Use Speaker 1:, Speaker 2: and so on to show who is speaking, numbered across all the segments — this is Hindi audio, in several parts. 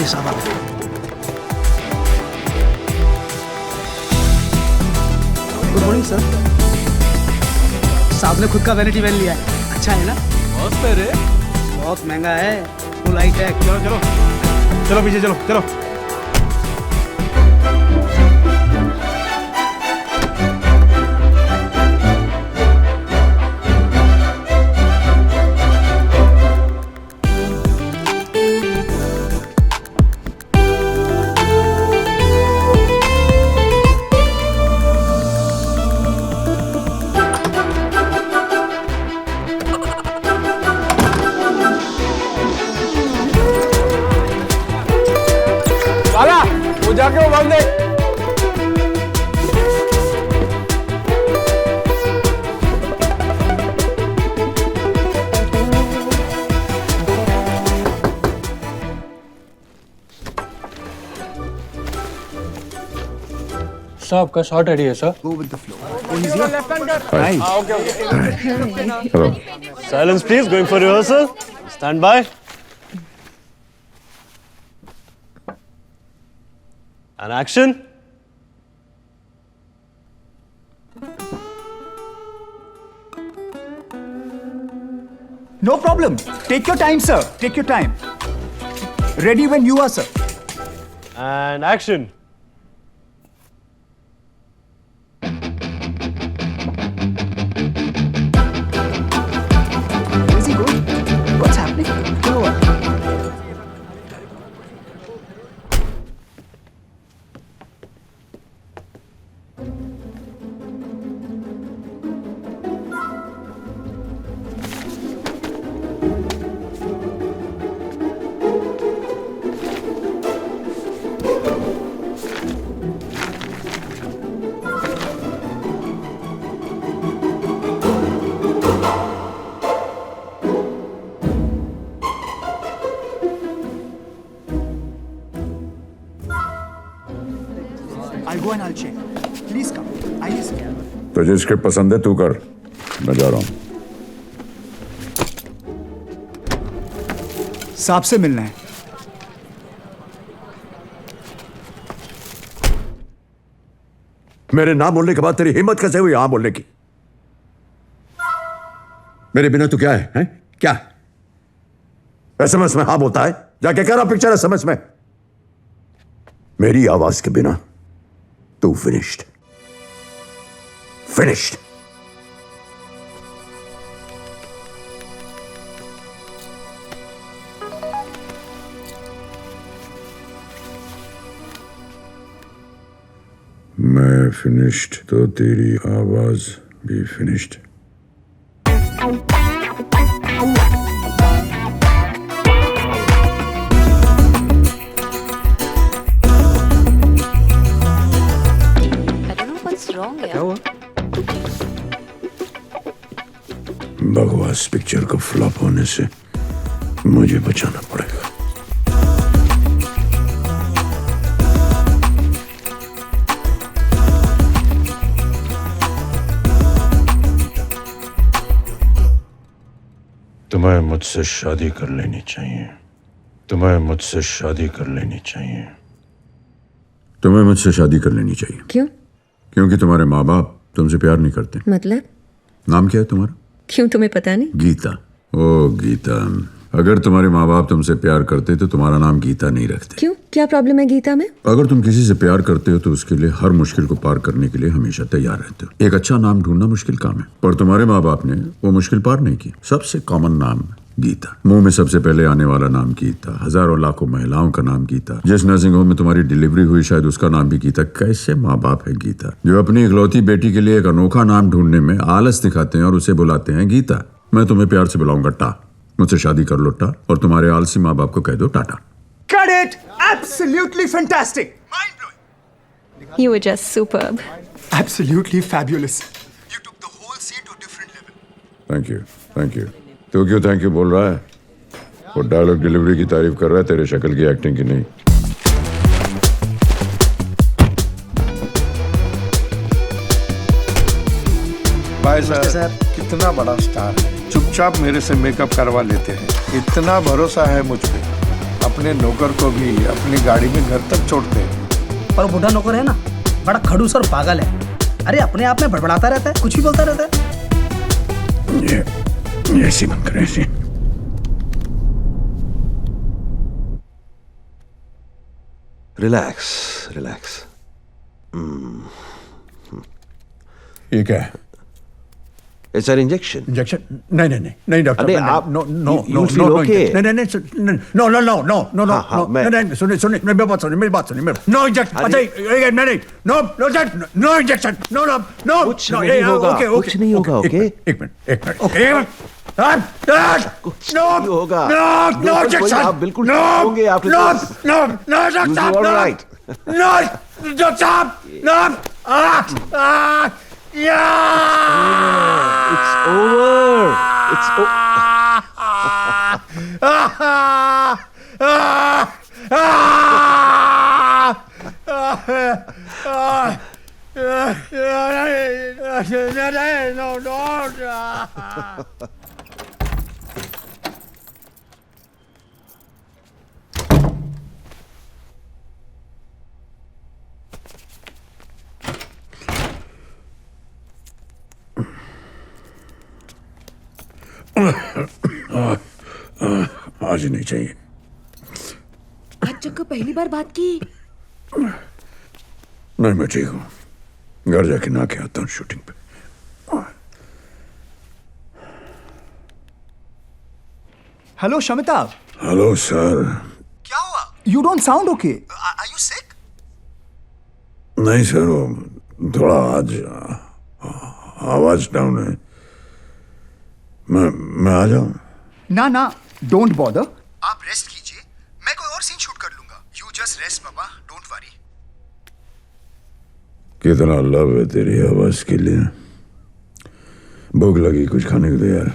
Speaker 1: ये साहब आ गए। Good morning sir. साहब ने खुद का वैनिटी वैन लिया है, अच्छा है ना?
Speaker 2: मस्त है रे।
Speaker 1: बहुत महंगा है, फुल हाई टेक।
Speaker 2: चलो चलो चलो पीछे चलो चलो। वो जाके वो बंद है।
Speaker 3: साहब का शॉट रेडी है sir.
Speaker 1: Go with the flow. Oh, he's here.
Speaker 4: Hi.
Speaker 1: Okay.
Speaker 4: Hello.
Speaker 5: Silence, please. Going for rehearsal. Stand by. And action.
Speaker 6: No problem. Take your time, sir. Take your time. Ready when you are, sir.
Speaker 5: And action.
Speaker 6: Is he good? What's happening? क्या हुआ? I'll go and I'll check. Please come. आइए सर।
Speaker 4: तुझे स्क्रिप्ट पसंद है तू कर, मैं जा रहा हूँ।
Speaker 6: साहब से मिलना है।
Speaker 4: मेरे नाम बोलने के बाद तेरी हिम्मत कैसे हुई हाँ बोलने की? मेरे बिना तू क्या है, हैं? क्या एसएमएस में हाँ बोलता है? जाके करा पिक्चर एसएमएस में। मेरी आवाज के बिना तू फिनिश्ड। फिनिश्ड। मैं फिनिश्ड तो तेरी आवाज भी फिनिश्ड।
Speaker 1: क्या हुआ?
Speaker 4: बकवास पिक्चर को फ्लॉप होने से मुझे बचाना पड़ेगा। तुम्हें मुझसे शादी कर लेनी चाहिए। तुम्हें मुझसे शादी कर लेनी चाहिए। तुम्हें मुझसे शादी कर लेनी चाहिए।
Speaker 7: क्यों?
Speaker 4: क्योंकि तुम्हारे माँ बाप तुमसे प्यार नहीं करते।
Speaker 7: मतलब?
Speaker 4: नाम क्या है तुम्हारा?
Speaker 7: क्यों, तुम्हें पता नहीं?
Speaker 4: गीता। ओ गीता, अगर तुम्हारे माँ बाप तुमसे प्यार करते तो तुम्हारा नाम गीता नहीं रखते।
Speaker 7: क्यों, क्या प्रॉब्लम है गीता में?
Speaker 4: अगर तुम किसी से प्यार करते हो तो उसके लिए हर मुश्किल को पार करने के लिए हमेशा तैयार रहते हो। एक अच्छा नाम ढूंढना मुश्किल काम है, पर तुम्हारे माँ बाप ने वो मुश्किल पार नहीं की। सबसे कॉमन नाम गीता, मुंह में सबसे पहले आने वाला नाम गीता, हजारों लाखों महिलाओं का नाम गीता। जिस नर्सिंग होम में तुम्हारी डिलीवरी हुई शायद उसका नाम भी गीता। कैसे माँ बाप है गीता, जो अपनी इकलौती बेटी के लिए एक अनोखा नाम ढूंढने में आलस दिखाते हैं और उसे बुलाते हैं गीता। मैं तुम्हें प्यार से बुलाऊंगा टा। मुझसे शादी कर लो टा, और तुम्हारे आलसी माँ बाप को कह दो Tata.
Speaker 6: Cut it! Absolutely fantastic! Mind-blowing!
Speaker 7: You were just superb.
Speaker 6: Absolutely fabulous. You took the whole scene to a different level.
Speaker 4: Thank you, thank you. तू क्यों थैंक यू बोल रहा है? वो डायलॉग डिलीवरी की तारीफ कर रहा है, तेरे शक्ल की एक्टिंग की नहीं।
Speaker 2: भाई साहब कितना बड़ा स्टार है, चुपचाप मेरे से मेकअप करवा लेते हैं। इतना भरोसा है मुझ पे। अपने नौकर को भी अपनी गाड़ी में घर तक छोड़ते हैं।
Speaker 1: पर वो बूढ़ा नौकर है ना, बड़ा खड़ूस और पागल है। अरे अपने आप में बड़बड़ाता रहता है, कुछ भी बोलता रहता है।
Speaker 4: ये ऐसी बंद करें ऐसी।
Speaker 3: Relax relax.
Speaker 4: ये क्या है?
Speaker 3: It's an injection.
Speaker 4: इंजेक्शन? नहीं नहीं नहीं नहीं डॉक्टर,
Speaker 3: अरे
Speaker 4: नहीं,
Speaker 3: आप-
Speaker 4: no no
Speaker 3: you
Speaker 4: no
Speaker 3: will feel
Speaker 4: no
Speaker 3: okay.
Speaker 4: नहीं नहीं नहीं no no no no no no
Speaker 3: हाँ, मैं-
Speaker 4: नहीं सुनिए सुनिए मेरी बात सुनिए नो इंजेक्शन। अच्छा नहीं no no no injection no no no
Speaker 3: कुछ नहीं होगा, कुछ नहीं होगा, ओके?
Speaker 4: एक मिनट ओके
Speaker 3: कुछ नहीं होगा।
Speaker 4: नो
Speaker 3: बिल्कुल
Speaker 4: इंजेक्शन,
Speaker 3: आप बिल्कुल
Speaker 4: नो
Speaker 3: ठीक होंगे, आप
Speaker 4: no
Speaker 3: relax.
Speaker 4: No no
Speaker 3: You'll be all right.
Speaker 4: No doctor no
Speaker 3: It's over. It's
Speaker 4: आज नहीं चाहिए।
Speaker 8: आज जग को पहली बार बात की।
Speaker 4: नहीं मैं ठीक हूँ, घर जाके ना के आता हूँ शूटिंग पे।
Speaker 6: Hello Shamita,
Speaker 4: hello sir.
Speaker 6: क्या हुआ? You don't sound okay. Are you sick?
Speaker 4: नहीं सर, वो थोड़ा आज आवाज डाउन है। मैं आ जाऊं?
Speaker 6: ना ना, डोंट बॉदर। आप रेस्ट कीजिए, मैं कोई और सीन शूट कर लूंगा। You just rest Baba, don't worry.
Speaker 4: कितना लव है तेरी आवाज के लिए। भूख लगी, कुछ खाने को दे यार।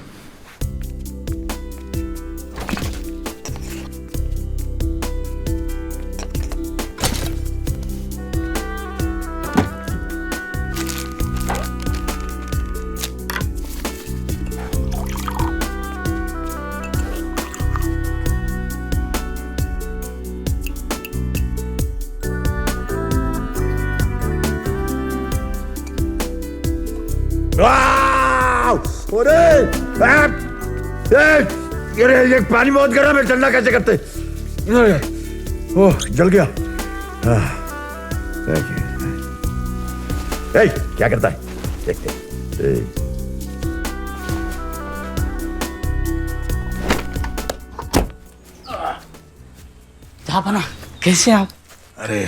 Speaker 4: ये पानी बहुत गर्म है, ठंडा कैसे करते? ओह जल गया। क्या करता है? देखते।
Speaker 1: जापाना कैसे आप?
Speaker 4: अरे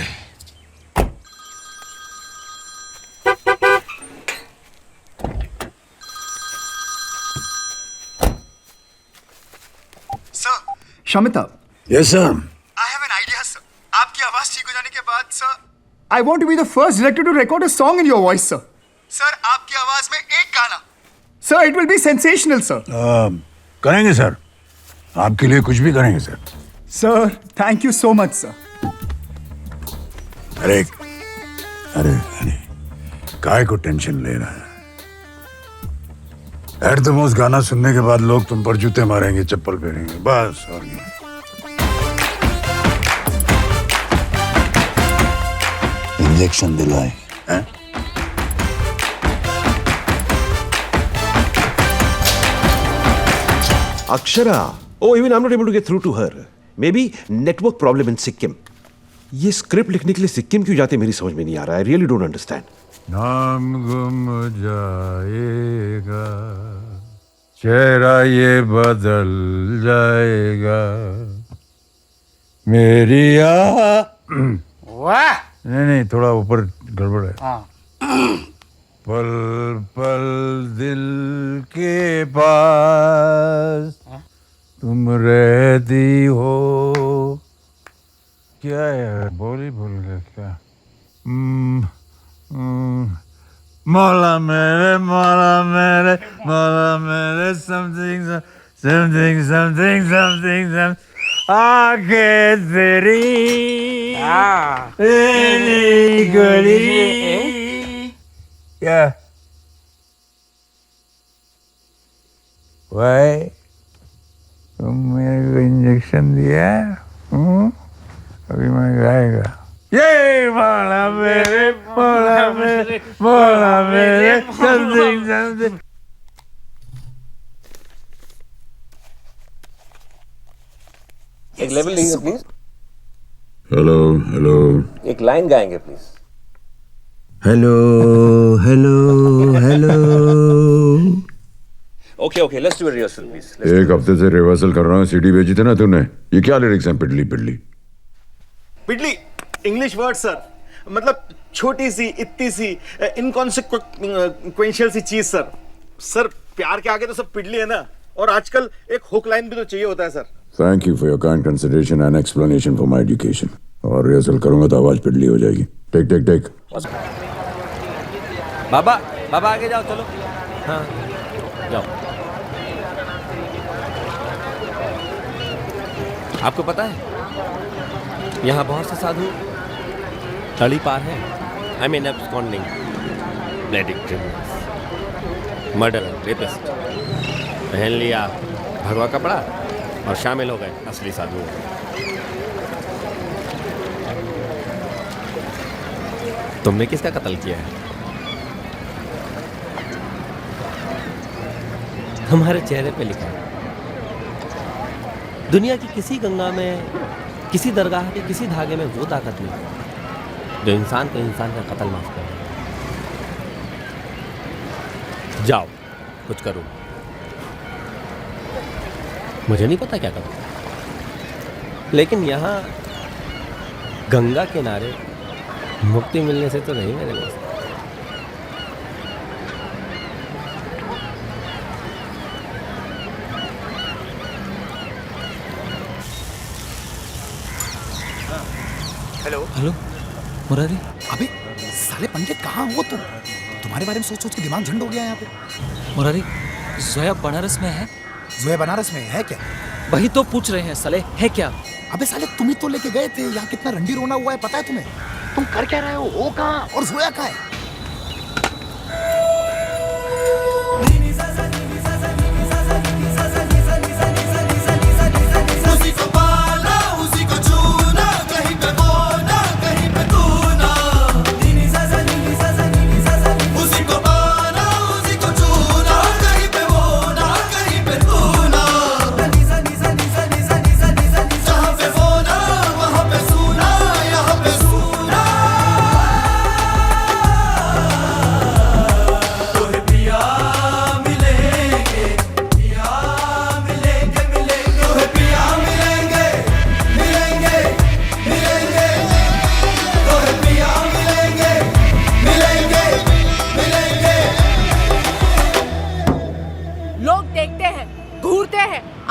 Speaker 6: Shamita,
Speaker 4: yes sir.
Speaker 6: I have an idea, sir. आपकी आवाज ठीक हो जाने के बाद, sir, I want to be the first director to record a song in your voice, sir. Sir, आपकी आवाज में एक गाना. Sir, it will be sensational, sir.
Speaker 4: करेंगे सर, आपके लिए कुछ भी करेंगे sir.
Speaker 6: Sir, thank you so much, sir.
Speaker 4: अरे काहे को टेंशन ले रहा है? एट द मोस्ट गाना सुनने के बाद लोग तुम पर जूते मारेंगे, चप्पल पहनेंगे, बस और नहीं। इंजेक्शन दिलाए हैं?
Speaker 3: Akshara. Oh, even I'm not able to get through to her. Maybe network problem in Sikkim. ये स्क्रिप्ट लिखने के लिए सिक्किम क्यों जाते मेरी समझ में नहीं आ रहा है. I really don't understand.
Speaker 4: नाम गुम जाएगा, चेहरा ये बदल जाएगा, मेरी
Speaker 1: वाह
Speaker 4: नहीं थोड़ा ऊपर गड़बड़ है। पल पल दिल के पास तुम रहती हो। क्या है? भूल गया क्या? मौला मेरे समथिंग आगे तेरी गली। क्या भाई, तुम मेरे को इंजेक्शन दिया?
Speaker 2: अभी मैं गाएगा ये मौला मेरे मौला मेरे मौला मेरे जल्दी जल्दी।
Speaker 9: एक लेवल लेंगे प्लीज,
Speaker 4: हेलो हेलो
Speaker 9: एक लाइन गाएंगे please.
Speaker 4: Hello hello hello.
Speaker 9: Okay let's do a rehearsal please.
Speaker 4: एक हफ्ते से रिहर्सल कर रहा हूँ, सीडी भेजी थी ना तूने, ये क्या लिरिक्स हैं पिडली पिडली?
Speaker 10: पिडली इंग्लिश वर्ड सर, मतलब छोटी सी इतनी सी इनकॉन्सिक्वेंशियल सी चीज सर। सर प्यार के आगे तो सब पिडली है ना, और आजकल एक हुक लाइन भी तो चाहिए होता है sir.
Speaker 4: Thank you for your kind consideration and explanation for my education. और रिहर्सल करूंगा तो आवाज पिडली हो जाएगी। Take take take.
Speaker 9: बाबा बाबा आगे जाओ, चलो। हाँ जाओ। आपको पता है यहाँ बहुत से साधु तड़ी पार है। I mean absconding, bloody criminals, murder, rapist. पहन लिया भगवा कपड़ा और शामिल हो गए असली साधु। तुमने किसका कत्ल किया है? हमारे चेहरे पे लिखा है। दुनिया की किसी गंगा में, किसी दरगाह के किसी धागे में वो ताकत नहीं जो इंसान को इंसान का कत्ल माफ करे। जाओ कुछ करो, मुझे नहीं पता क्या करूं, लेकिन यहाँ गंगा किनारे मुक्ति मिलने से तो नहीं मेरे दोस्त।
Speaker 6: हेलो मुरारी। अबे साले पंडित कहाँ हो तुम? तुम्हारे बारे में सोच सोच के दिमाग झंड हो गया यहाँ पे। मुरारी, जोया बनारस में है? जोया बनारस में है क्या? वही तो पूछ रहे हैं साले, है क्या? अबे साले तुम ही तो लेके गए थे, यहाँ कितना रंडी रोना हुआ है पता है तुम्हें? तुम कर क्या रहे हो कहाँ और जोया कहाँ है?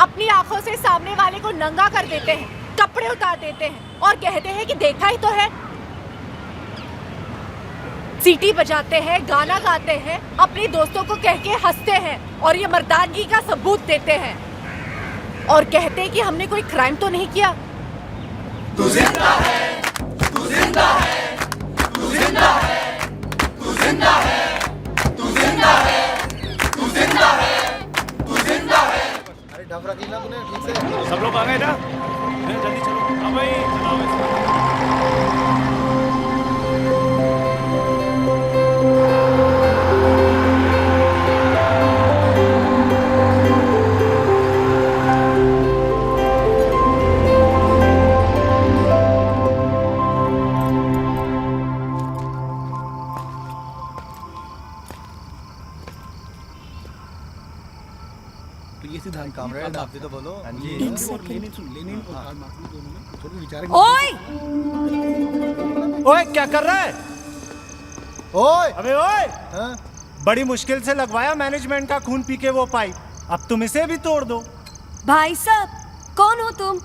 Speaker 8: अपनी आंखों से सामने वाले को नंगा कर देते हैं, कपड़े उतार देते हैं और कहते हैं कि देखा ही तो है। सीटी बजाते हैं, गाना गाते हैं, अपने दोस्तों को कह के हंसते हैं और ये मर्दानगी का सबूत देते हैं और कहते हैं कि हमने कोई क्राइम तो नहीं किया।
Speaker 6: तू जिंदा है, तू जिंदा है, तू जिंदा है, तू जिंदा है, तू जिंदा है, तू जिंदा है, तू जिंदा है। अरे डब रख लेना तूने ठीक से।
Speaker 5: सब लोग आ गए ना? जल्दी चलो। हाँ भाई चलाओ।
Speaker 8: ओए!
Speaker 10: ओए क्या कर रहा है?
Speaker 6: ओए
Speaker 10: अबे ओए! बड़ी मुश्किल से लगवाया मैनेजमेंट का खून पी के वो पाइप, अब तुम इसे भी तोड़ दो।
Speaker 7: भाई साहब, कौन हो तुम?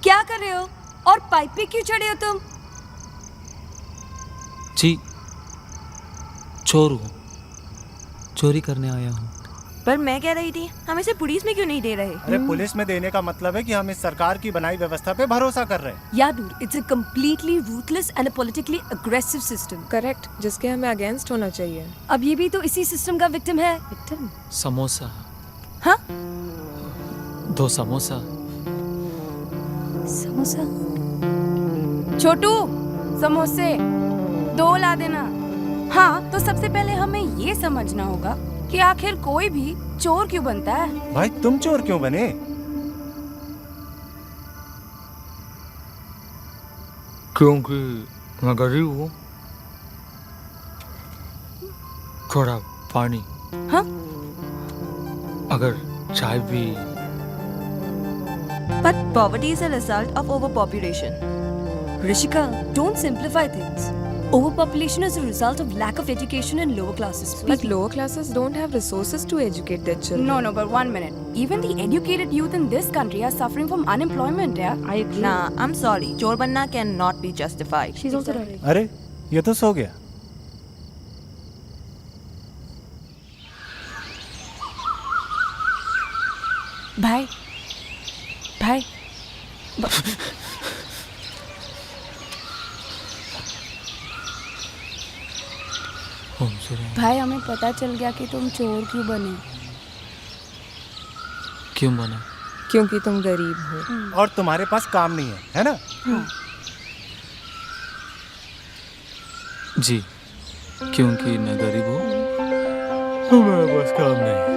Speaker 7: क्या कर रहे हो? और पाइप पे क्यों चढ़े हो तुम?
Speaker 11: जी, चोर हूँ, चोरी करने आया हूँ।
Speaker 7: पर मैं कह रही थी, हम इसे पुलिस में क्यों नहीं दे रहे?
Speaker 10: अरे पुलिस में देने का मतलब है कि हम इस सरकार की बनाई व्यवस्था पे भरोसा कर रहे हैं।
Speaker 7: यादूर, it's a completely ruthless and politically aggressive system.
Speaker 8: Correct, जिसके हमें अगेंस्ट होना चाहिए।
Speaker 7: अब ये भी तो इसी सिस्टम का विक्टिम है। विक्टिम?
Speaker 11: समोसा।
Speaker 7: हाँ?
Speaker 11: 2 समोसा,
Speaker 7: समोसा। छोटू, समोसे 2 ला देना। हाँ, तो सबसे पहले हमें ये समझना होगा कि आखिर कोई भी चोर क्यों बनता है।
Speaker 10: भाई तुम चोर क्यों बने?
Speaker 11: क्योंकि मैं गरीब हूँ। थोड़ा पानी।
Speaker 7: हाँ?
Speaker 11: अगर चाय भी।
Speaker 7: But poverty is a result of overpopulation. Rishika, don't simplify things. Overpopulation is a result of lack of education in lower classes.
Speaker 12: But lower classes don't have resources to educate their children.
Speaker 7: No, but 1 minute. Even the educated youth in this country are suffering from unemployment, yeah?
Speaker 12: I agree.
Speaker 13: Nah, I'm sorry. Chor banna cannot be justified.
Speaker 12: She's also right.
Speaker 10: अरे ये तो सो गया।
Speaker 7: भाई, भाई, भाई हमें पता चल गया कि तुम चोर क्यों बने।
Speaker 11: क्यों बना?
Speaker 12: क्योंकि तुम गरीब हो
Speaker 10: और तुम्हारे पास काम नहीं है ना?
Speaker 11: जी, क्योंकि मैं गरीब हूँ, मेरे पास काम नहीं।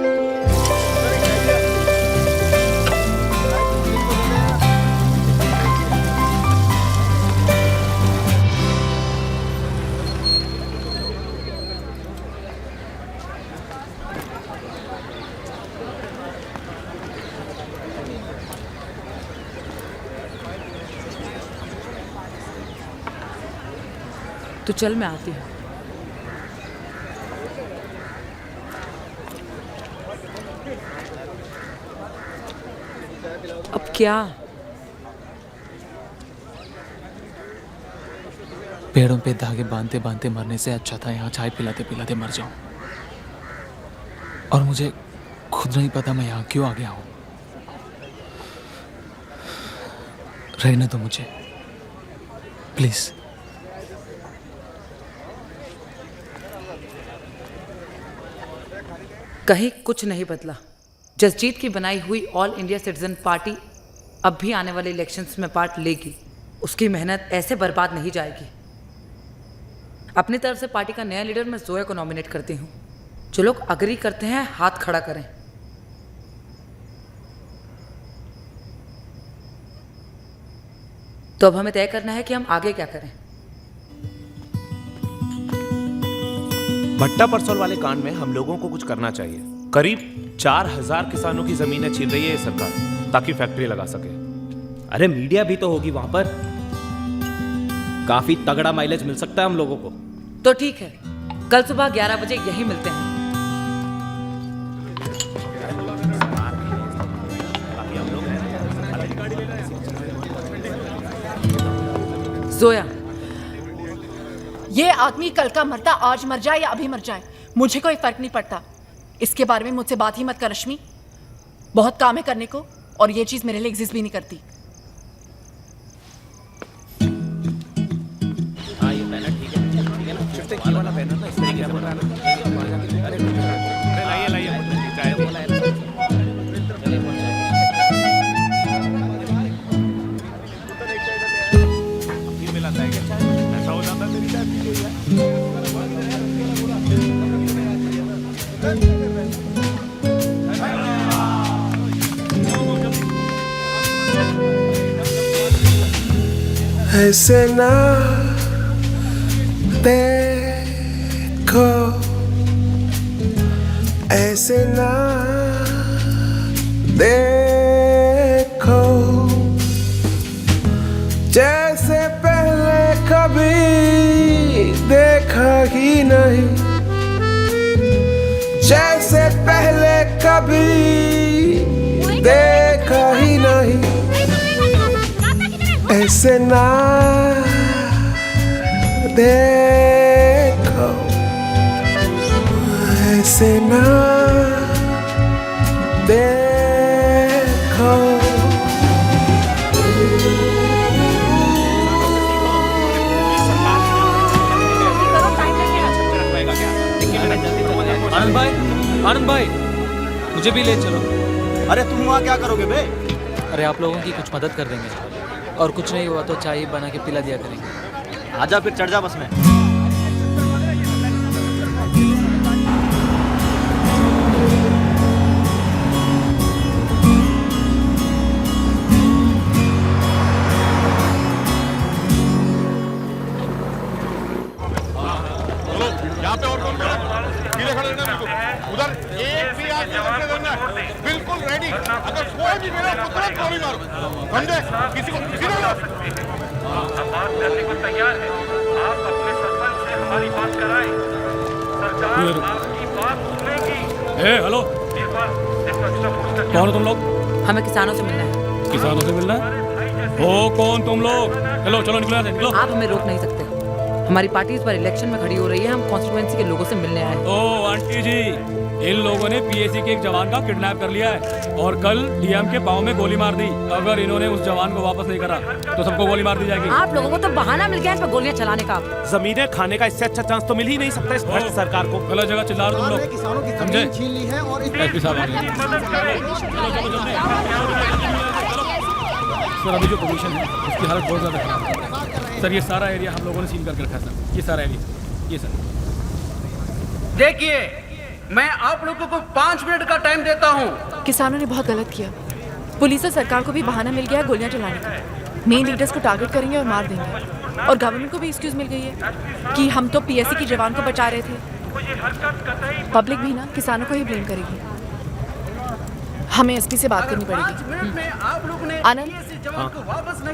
Speaker 12: तो चल मैं आती हूँ। अब क्या?
Speaker 11: पेड़ों पे धागे बांधते बांधते मरने से अच्छा था यहाँ चाय पिलाते पिलाते मर जाऊं। और मुझे खुद नहीं पता मैं यहाँ क्यों आ गया हूँ। रहने दो मुझे, प्लीज।
Speaker 12: कहीं कुछ नहीं बदला। जसजीत की बनाई हुई ऑल इंडिया सिटीजन पार्टी अब भी आने वाले इलेक्शंस में पार्ट लेगी। उसकी मेहनत ऐसे बर्बाद नहीं जाएगी। अपनी तरफ से पार्टी का नया लीडर मैं जोया को नॉमिनेट करती हूँ। जो लोग अग्री करते हैं हाथ खड़ा करें। तो अब हमें तय करना है कि हम आगे क्या करें।
Speaker 5: भट्टा परसोल वाले कांड में हम लोगों को कुछ करना चाहिए। करीब 4000 किसानों की जमीनें छीन रही है ये सरकार ताकि फैक्ट्री लगा सके।
Speaker 9: अरे मीडिया भी तो होगी वहां पर, काफी तगड़ा माइलेज मिल सकता है हम लोगों को।
Speaker 12: तो ठीक है, कल सुबह 11 बजे यहीं मिलते हैं। जोया,
Speaker 8: ये आदमी कल का मरता आज मर जाए या अभी मर जाए मुझे कोई फर्क नहीं पड़ता। इसके बारे में मुझसे बात ही मत कर रश्मि। बहुत काम है करने को और ये चीज मेरे लिए एग्जिस्ट भी नहीं करती।
Speaker 9: हाँ ये बैनर ठीक है ना? शिफ्ट की वाला बैनर ना इस तरीके से बना है।
Speaker 5: लाइए लाइए चाय बोला है। फिर मिलाता है क्या चाय? ऐसा हो जाता है मेरी चाय पी गई है।
Speaker 14: ऐसे ना देखो, ऐसे ना देखो, जैसे पहले कभी देखा ही नहीं, जैसे पहले कभी देखा ही नहीं। ऐसे ना देखो, ऐसे ना देखो।
Speaker 11: आनंद भाई, मुझे भी ले चलो।
Speaker 10: अरे तुम वहाँ क्या करोगे बे?
Speaker 11: अरे आप लोगों की कुछ मदद कर देंगे। और कुछ नहीं हुआ तो चाय ही बना के पिला दिया करेंगे।
Speaker 6: आजा फिर चढ़ जा बस में।
Speaker 2: यहाँ पे और कौन खड़ा है? सीधे खड़े रहना बिल्कुल। उधर एक भी आदमी बचने देना है। बिल्कुल रेडी। अगर कोई भी मेरा तुरंत गोली मारो। समझे? किसी को सीधे लो।
Speaker 15: बात करने को तैयार है। आप अपने सरपंच से हमारी बात कराएं। सरकार आपकी बात सुनेगी।
Speaker 11: हेलो, कौन हो तुम लोग?
Speaker 12: हमें किसानों से मिलना है।
Speaker 11: किसानों से मिलना है? हो कौन तुम लोग? चलो चलो निकलो यहाँ से, निकलो।
Speaker 12: आप हमें रोक नहीं सकते। हमारी पार्टी इस बार इलेक्शन में खड़ी हो रही है, हम कॉन्स्टिट्यूएंसी के लोगों से मिलने आए।
Speaker 11: ओ आंटी जी, इन लोगों ने पीएसी के एक जवान का किडनैप कर लिया है और कल डीएम के पाँव में गोली मार दी। अगर इन्होंने उस जवान को वापस नहीं करा तो सबको गोली मार दी जाएगी।
Speaker 12: आप लोगों को तो बहाना मिल गया इन पर गोलियां चलाने का।
Speaker 5: जमीनें खाने का इससे अच्छा चांस तो मिल ही नहीं सकता इस भ्रष्ट सरकार को।
Speaker 11: गलत जगह चिल्ला रहे तुम लोग,
Speaker 10: किसानों की
Speaker 11: समझे?
Speaker 10: जमीन छीन ली है और
Speaker 11: एसपी साहब आ गए। सर अभी जो पोजीशन है उसकी हालत बहुत ज़्यादा खराब है। सर ये सारा एरिया हम लोगों ने सील करके रखा है सर, ये सारा एरिया, ये सर।
Speaker 6: देखिए, मैं आप लोगों को 5 मिनट का टाइम देता हूँ।
Speaker 8: किसानों ने बहुत गलत किया। पुलिस और सरकार को भी बहाना मिल गया है गोलियां चलाने का। मेन लीडर्स को टारगेट करेंगे और मार देंगे। और गवर्नमेंट को भी एक्सक्यूज मिल गई है कि हम तो पीएससी के जवान को बचा रहे थे। पब्लिक भी ना किसानों को ही ब्लेम करेगी। हमें एसपी से बात करनी पड़ेगी। आनंद,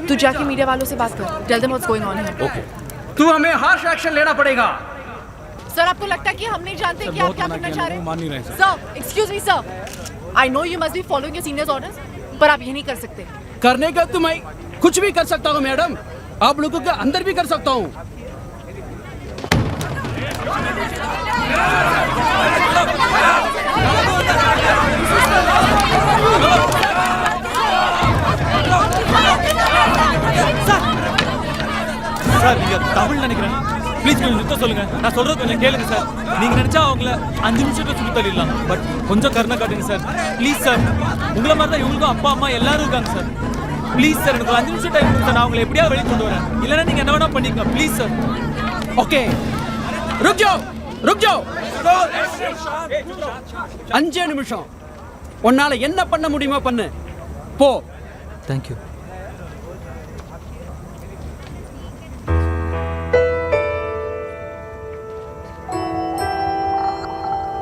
Speaker 8: तू जाके मीडिया वालों से बात कर। Tell them what's going on here.
Speaker 5: Okay.
Speaker 6: तू हमें हार्श एक्शन लेना पड़ेगा।
Speaker 8: सर आपको लगता है कि हम नहीं जानते कि आप क्या करना चाह रहे हैं?
Speaker 11: मान नहीं रहे
Speaker 8: sir, excuse me sir, I know you must be following your seniors orders, पर आप ये नहीं कर सकते।
Speaker 6: करने का तो मैं कुछ भी कर सकता हूँ मैडम, आप लोगों के अंदर भी कर सकता हूँ।
Speaker 11: சார் நீங்க தமிழ்ல நினைக்கிறேன், ப்ளீஸ் கொஞ்சம் நிறுத்த சொல்லுங்க. நான் சொல்றது கொஞ்சம் கேளுங்க சார். நீங்க நினைச்சா அவங்கள 5 நிமிஷத்துல சுத்தி தள்ளிடலாம், பட் கொஞ்சம் கருணை காட்டுங்க சார், ப்ளீஸ் சார். உங்களை மாதிரி தான் இவங்களுக்கும் அப்பா அம்மா எல்லாரும் இருக்காங்க சார். ப்ளீஸ் சார், எனக்கு 5 நிமிஷம் டைம் கொடுங்க, நான் அவங்களை எப்படியாவது வெளியே கொண்டு வரேன். இல்லைன்னா நீங்க என்ன வேணா பண்ணிக்கங்க, ப்ளீஸ் சார்.
Speaker 6: ओके, रुक जाओ, रुक जाओ. 5 நிமிஷம். உன்னால என்ன பண்ண முடியுமோ பண்ணு. போ.
Speaker 11: தேங்க்யூ.